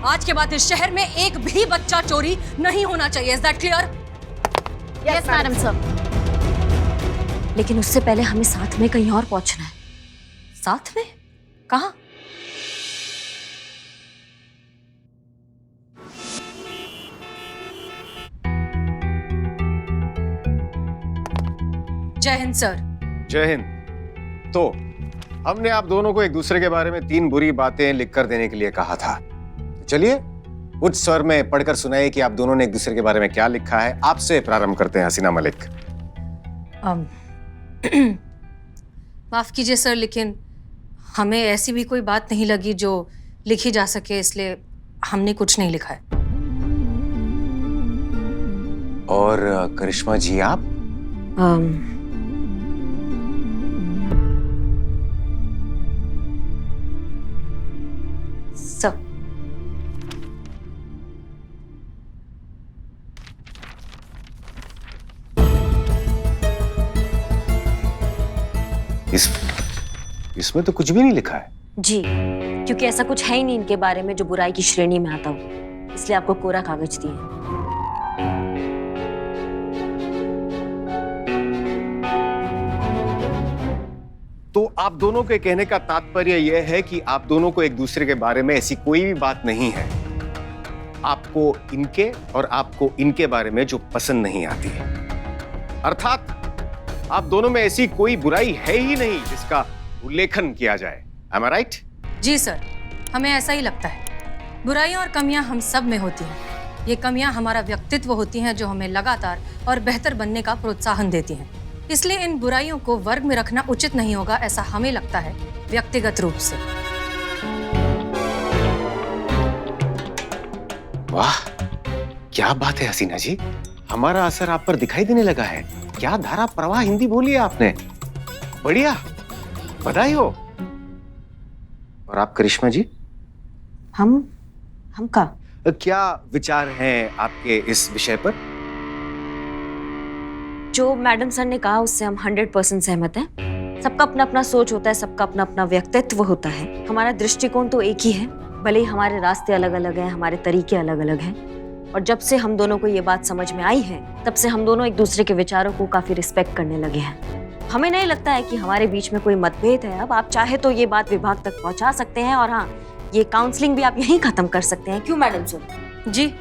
आज के बाद इस शहर में एक भी बच्चा चोरी नहीं होना चाहिए। Is that clear?
Yes madam sir. लेकिन उससे पहले हमें साथ में कहीं और पहुंचना है।
साथ में? कहाँ? जय हिंद सर।
जय हिंद। तो हमने आप दोनों को एक दूसरे के बारे में 3 बुरी बातें लिखकर देने के लिए कहा था। चलिए उच्च स्वर में पढ़कर सुनाइए कि आप दोनों ने एक दूसरे के बारे में क्या लिखा है। आपसे प्रारंभ करते हैं हसीना मलिक।
माफ कीजिए सर, लेकिन हमें ऐसी भी कोई बात नहीं लगी जो लिखी जा सके, इसलिए हमने कुछ नहीं लिखा है।
और करिश्मा जी आप?
सब
इसमें तो कुछ भी नहीं लिखा है।
जी, क्योंकि ऐसा कुछ है ही नहीं इनके बारे में जो बुराई की श्रेणी में आता हो, इसलिए आपको कोरा कागज दिए।
तो आप दोनों के कहने का तात्पर्य यह है कि आप दोनों को एक दूसरे के बारे में ऐसी कोई भी बात नहीं है, आपको इनके और आपको इनके बारे में जो पसंद नहीं आती है। अर्थात आप दोनों में ऐसी कोई बुराई है ही नहीं जिसका उल्लेखन किया जाए। Am I right?
जी सर, हमें ऐसा ही लगता है। बुराइयां और कमियां हम सब में होती हैं। ये कमियां हमारा व्यक्तित्व होती हैं जो हमें लगातार और बेहतर बनने का प्रोत्साहन देती हैं। इसलिए इन बुराइयों को वर्ग में रखना उचित नहीं होगा, ऐसा हमें लगता है व्यक्तिगत रूप से।
वाह, क्या बात है हसीना जी, हमारा असर आप पर दिखाई देने लगा है। क्या धारा प्रवाह हिंदी बोली है आपने, बढ़िया, बधाई हो। और आप करिश्मा जी?
हम का
क्या विचार हैं आपके इस विषय पर?
जो मैडम सर ने कहा उससे हम 100% सहमत हैं। सबका अपना अपना सोच होता है, सबका अपना अपना व्यक्तित्व होता है। हमारा दृष्टिकोण तो एक ही है, भले ही हमारे रास्ते अलग अलग हैं, हमारे तरीके अलग अलग हैं। और जब से हम दोनों को ये बात समझ में आई है, तब से हम दोनों एक दूसरे के विचारों को काफी रिस्पेक्ट करने लगे हैं। हमें नहीं लगता है कि हमारे बीच में कोई मतभेद है। अब आप चाहे तो ये बात विभाग तक पहुंचा सकते हैं, और हाँ, ये काउंसलिंग भी आप यहीं खत्म कर सकते हैं। क्यों मैडम सर?
जी,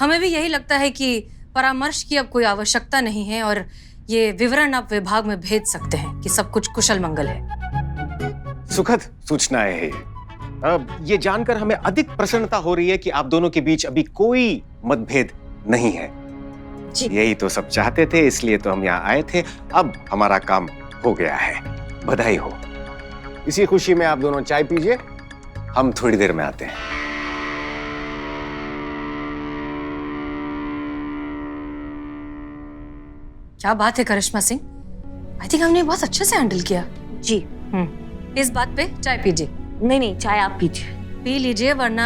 हमें भी यही लगता है कि परामर्श की अब कोई आवश्यकता नहीं है और ये विवरण आप विभाग में भेज सकते हैं कि सब कुछ कुशल मंगल है।
सुखद सूचना है ये जानकर हमें अधिक प्रसन्नता हो रही है कि आप दोनों के बीच अभी कोई मतभेद नहीं है। यही तो सब चाहते थे, इसलिए तो हम यहाँ आए थे। अब हमारा काम हो गया है, बधाई हो। इसी खुशी में आप दोनों चाय पीजिए, हम थोड़ी देर में आते हैं।
क्या बात है करिश्मा सिंह, आई थिंक हमने बहुत अच्छे से हैंडल किया।
जी।
इस बात पे चाय पीजिए।
नहीं, चाय आप पीजिए।
पी लीजिए, वरना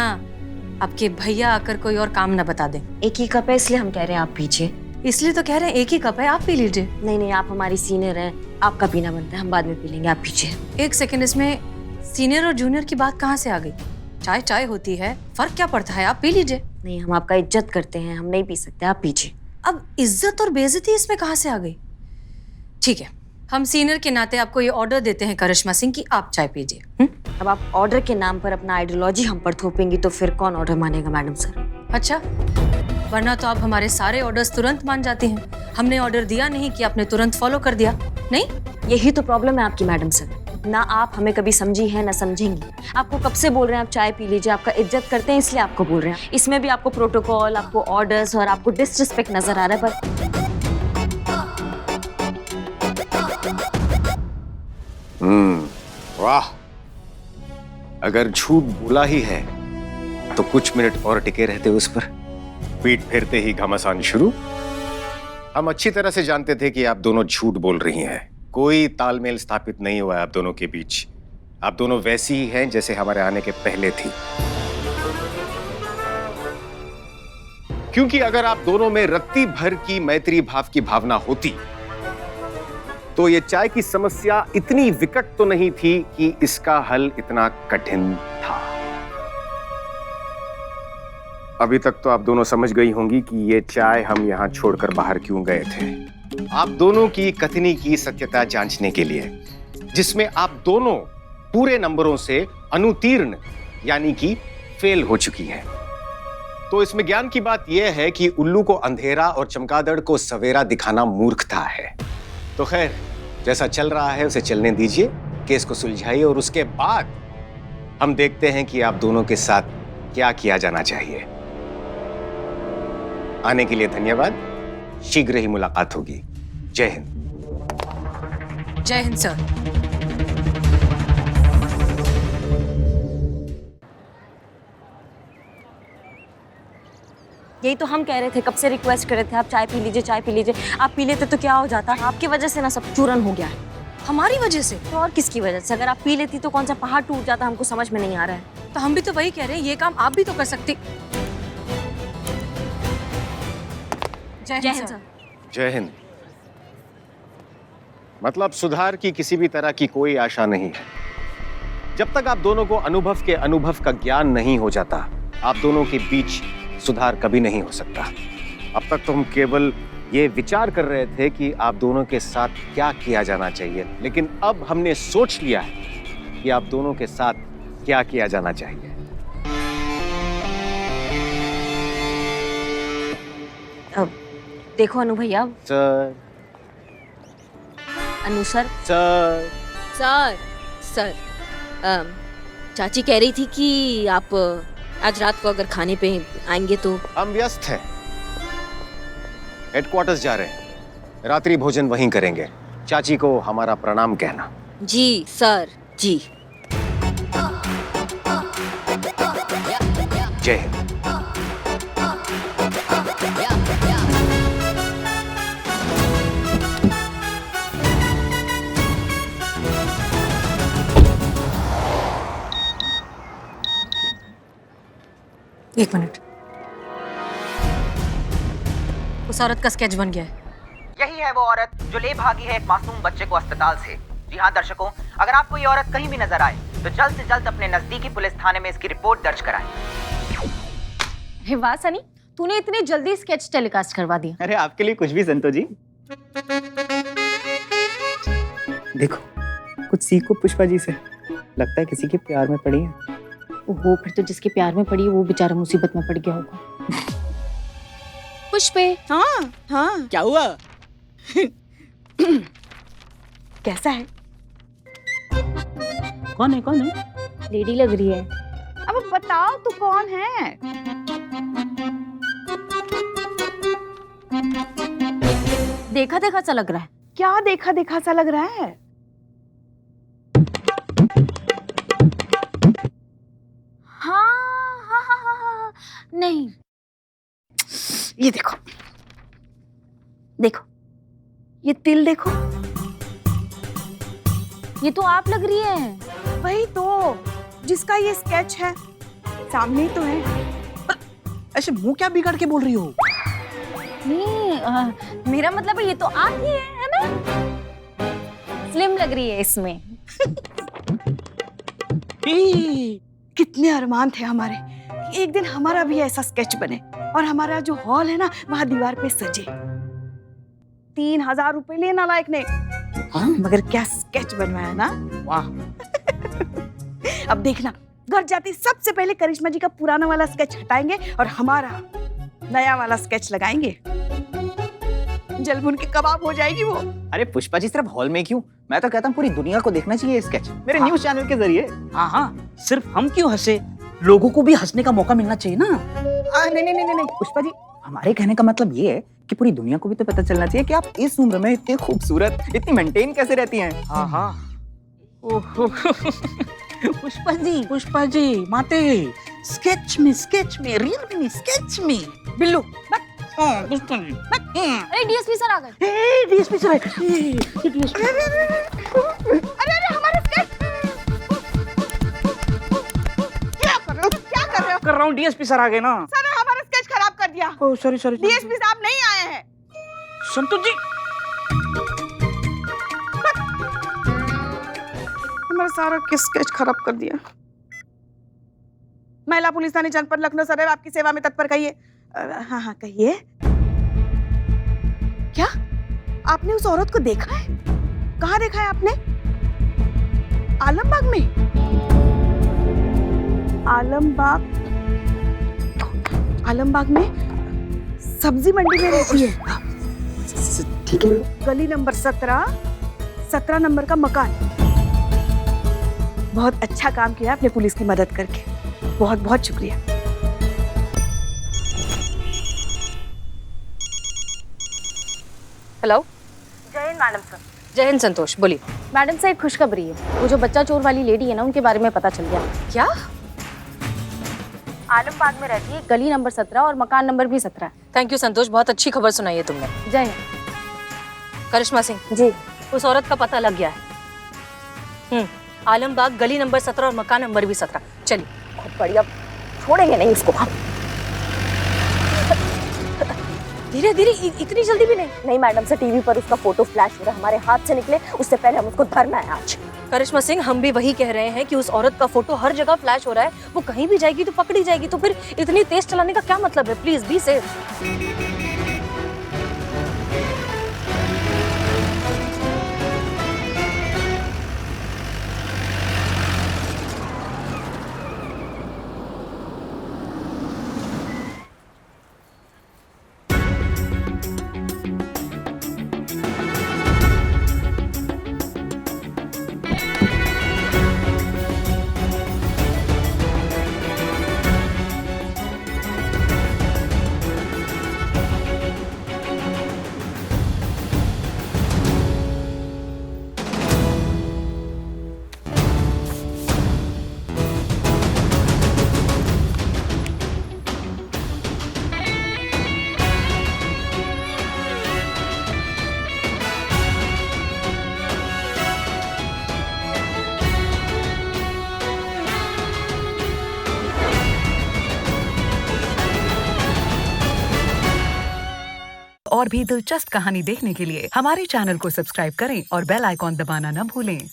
आपके भैया आकर कोई और काम ना बता दें।
एक ही कप है इसलिए हम कह रहे हैं आप पीजिए।
इसलिए तो कह रहे हैं एक ही कप है, आप पी लीजिए।
नहीं नहीं, आप हमारी सीनियर हैं, आपका पीना बनता है, हम बाद में पी लेंगे, आप पीजिए।
एक सेकंड, इसमें सीनियर और जूनियर की बात कहाँ से आ गई? चाय चाय होती है, फर्क क्या पड़ता है, आप पी लीजिए।
नहीं, हम आपका इज्जत करते हैं, हम नहीं पी सकते, आप पीजिए।
अब इज्जत और बेइज्जती इसमें कहाँ से आ गई? ठीक है, हम सीनियर के नाते आपको ये ऑर्डर देते हैं करिश्मा सिंह की आप चाय पीजिए।
अब आप ऑर्डर के नाम पर अपना आइडियोलॉजी हम पर थोपेंगी तो फिर कौन ऑर्डर मानेगा मैडम सर?
अच्छा, वरना तो आप हमारे सारे ऑर्डर्स तुरंत मान जाती हैं। हमने ऑर्डर दिया नहीं कि आपने तुरंत फॉलो कर दिया। नहीं,
यही तो प्रॉब्लम है आपकी मैडम सर, ना आप हमें कभी समझी है ना समझेंगी। आपको कब से बोल रहे हैं आप चाय पी लीजिए, आपका इज्जत करते हैं इसलिए आपको बोल रहे हैं। इसमें भी आपको प्रोटोकॉल, आपको ऑर्डर्स और आपको डिसरिस्पेक्ट नजर आ रहा है। पर
वाह, अगर झूठ बोला ही है तो कुछ मिनट और टिके रहते उस पर। पीठ फेरते ही घमासान शुरू। हम अच्छी तरह से जानते थे कि आप दोनों झूठ बोल रही हैं। कोई तालमेल स्थापित नहीं हुआ है आप दोनों के बीच। आप दोनों वैसी ही हैं जैसे हमारे आने के पहले थी। क्योंकि अगर आप दोनों में रत्ती भर की मैत्री भाव की भावना होती तो ये चाय की समस्या इतनी विकट तो नहीं थी कि इसका हल इतना कठिन था। अभी तक तो आप दोनों समझ गई होंगी कि ये चाय हम यहां छोड़कर बाहर क्यों गए थे। आप दोनों की कथनी की सत्यता जांचने के लिए, जिसमें आप दोनों पूरे नंबरों से अनुत्तीर्ण यानी कि फेल हो चुकी हैं। तो इसमें ज्ञान की बात यह है कि उल्लू को अंधेरा और चमगादड़ को सवेरा दिखाना मूर्खता है। तो खैर, जैसा चल रहा है उसे चलने दीजिए, केस को सुलझाइए और उसके बाद हम देखते हैं कि आप दोनों के साथ क्या किया जाना चाहिए। आने के लिए धन्यवाद। शीघ्र ही मुलाकात होगी। जय हिंद।
जय हिंद सर।
यही तो हम कह रहे थे, कब से रिक्वेस्ट कर रहे थे आप चाय पी लीजिए, चाय पी लीजिए। आप पी लेते तो क्या हो जाता? आपकी वजह से ना सब चूरन हो गया है।
हमारी वजह से?
तो और किसकी वजह से? अगर आप पी लेती तो कौन सा पहाड़ टूट जाता, हमको समझ में नहीं आ रहा है।
तो हम भी तो वही कह रहे हैं, ये काम आप भी तो कर सकती। जय हिंद सर।
जय हिंद। मतलब सुधार की किसी भी तरह की कोई आशा नहीं है। जब तक आप दोनों को अनुभव का ज्ञान नहीं हो जाता, आप दोनों के बीच सुधार कभी नहीं हो सकता। अब तक तो हम केवल ये विचार कर रहे थे कि आप दोनों के साथ क्या किया जाना चाहिए, लेकिन अब हमने सोच लिया है कि आप दोनों के साथ क्या किया जाना चाहिए।
अब देखो अनु भैया।
सर।
अनु सर।
सर।
सर। सर, चाची कह रही थी कि आप आज रात को अगर खाने पे आएंगे तो।
हम व्यस्त हैं, हेडक्वार्टर्स जा रहे हैं, रात्रि भोजन वहीं करेंगे। चाची को हमारा प्रणाम कहना।
जी सर, जी।
जय हिंद।
एक मिनट, उस औरत का स्केच बन गया है।
यही है वो औरत जो ले भागी है एक मासूम बच्चे को अस्पताल से। जी हाँ दर्शकों, अगर आपको ये औरत कहीं भी नजर आए तो जल्द से जल्द अपने नजदीकी पुलिस थाने में इसकी रिपोर्ट दर्ज कराएं।
वाह सनी, तूने इतनी जल्दी स्केच टेलीकास्ट करवा दिया।
अरे आपके लिए कुछ भी संतो जी। देखो, कुछ सीखो पुष्पा जी से। लगता है किसी के प्यार में पड़ी है।
ओहो, फिर तो जिसके प्यार में पड़ी वो बेचारा मुसीबत में पड़ गया होगा। पुष्पे।
हाँ हाँ।
क्या हुआ?
कैसा है?
कौन है? कौन है?
लेडी लग रही है।
अब बताओ तू कौन है?
देखा देखा सा लग रहा है।
क्या देखा देखा सा लग रहा है?
हाँ, नहीं।
ये देखो, देखो, ये तिल देखो।
ये तो आप लग रही है।
वही तो, जिसका ये स्केच है, सामने ही तो है। ऐसे मुंह क्या बिगाड़ के बोल रही हो?
नहीं, मेरा मतलब ये तो आप ही है ना? स्लिम लग रही है इसमें।
कितने अरमान थे हमारे कि एक दिन हमारा भी ऐसा स्केच बने और हमारा जो हॉल है ना वहाँ दीवार पे सजे। 3000 रुपए लेना लायक ने, मगर क्या स्केच बनवाया ना, वाह। अब देखना, घर जाती सबसे पहले करिश्मा जी का पुराना वाला स्केच हटाएंगे और हमारा नया वाला स्केच लगाएंगे। जलमुन के कबाब हो जाएगी वो।
अरे पुष्पा जी, सिर्फ हॉल में क्यों, मैं तो कहता हूँ पूरी दुनिया को देखना चाहिए स्केच, मेरे न्यूज चैनल के जरिए।
हाँ हाँ, सिर्फ हम क्यों हंसे, लोगों को भी हंसने का मौका मिलना चाहिए ना।
नहीं पुष्पा जी, हमारे कहने का मतलब ये है कि पूरी दुनिया को भी तो पता चलना चाहिए कि आप इस उम्र में इतनी खूबसूरत, इतनी मेंटेन कैसे रहती हैं।
हाँ हाँ। पुष्पा जी माते, स्केच में रियल में स्केच में। बिल्लू पुष्पा जी।
अरे डीएसपी सर आ गए।
डीएसपी सर,
अरे हमारा स्केच क्या कर रहे हो, क्या कर रहे हो?
कर रहा हूँ, डीएसपी सर आ गए ना।
सर ने हमारा स्केच खराब कर दिया।
Oh sorry sorry.
डीएसपी साहब नहीं आए हैं।
संतोष जी,
हमारा सारा स्केच खराब कर दिया। महिला पुलिस थाने जनपद लखनऊ सदैव आपकी सेवा में तत्पर, कहिए। हाँ हाँ कहिए। क्या आपने उस औरत को देखा है? कहाँ देखा है आपने? आलमबाग में? आलमबाग में सब्जी मंडी में रहती है।
ठीक है।
गली नंबर 17 नंबर का मकान। बहुत अच्छा काम किया आपने पुलिस की मदद करके, बहुत बहुत शुक्रिया।
हेलो।
जय हिंद मैडम सर।
जय हिंद संतोष, बोलिए।
मैडम सर, एक खुशखबरी है। वो जो बच्चा चोर वाली लेडी है ना, उनके बारे में पता चल गया।
क्या?
आलमबाग में रहती है, गली नंबर 17 और मकान नंबर भी 17।
थैंक यू संतोष, बहुत अच्छी खबर सुनाई है तुमने।
जय हिंद।
करिश्मा सिंह
जी,
उस औरत का पता लग गया है। आलमबाग गली नंबर 17 और मकान नंबर भी 17। चलिए।
बहुत बढ़िया, छोड़ेंगे नहीं इसको हम।
धीरे धीरे, इतनी जल्दी भी नहीं।
नहीं मैडम से टीवी पर उसका फोटो फ्लैश हो रहा है, हमारे हाथ से निकले उससे पहले हम उसको धरना है आज।
करिश्मा सिंह, हम भी वही कह रहे हैं कि उस औरत का फोटो हर जगह फ्लैश हो रहा है, वो कहीं भी जाएगी तो पकड़ी जाएगी, तो फिर इतनी तेज चलाने का क्या मतलब है? Please be safe.
और भी दिलचस्प कहानी देखने के लिए हमारे चैनल को सब्सक्राइब करें और बेल आइकॉन दबाना न भूलें।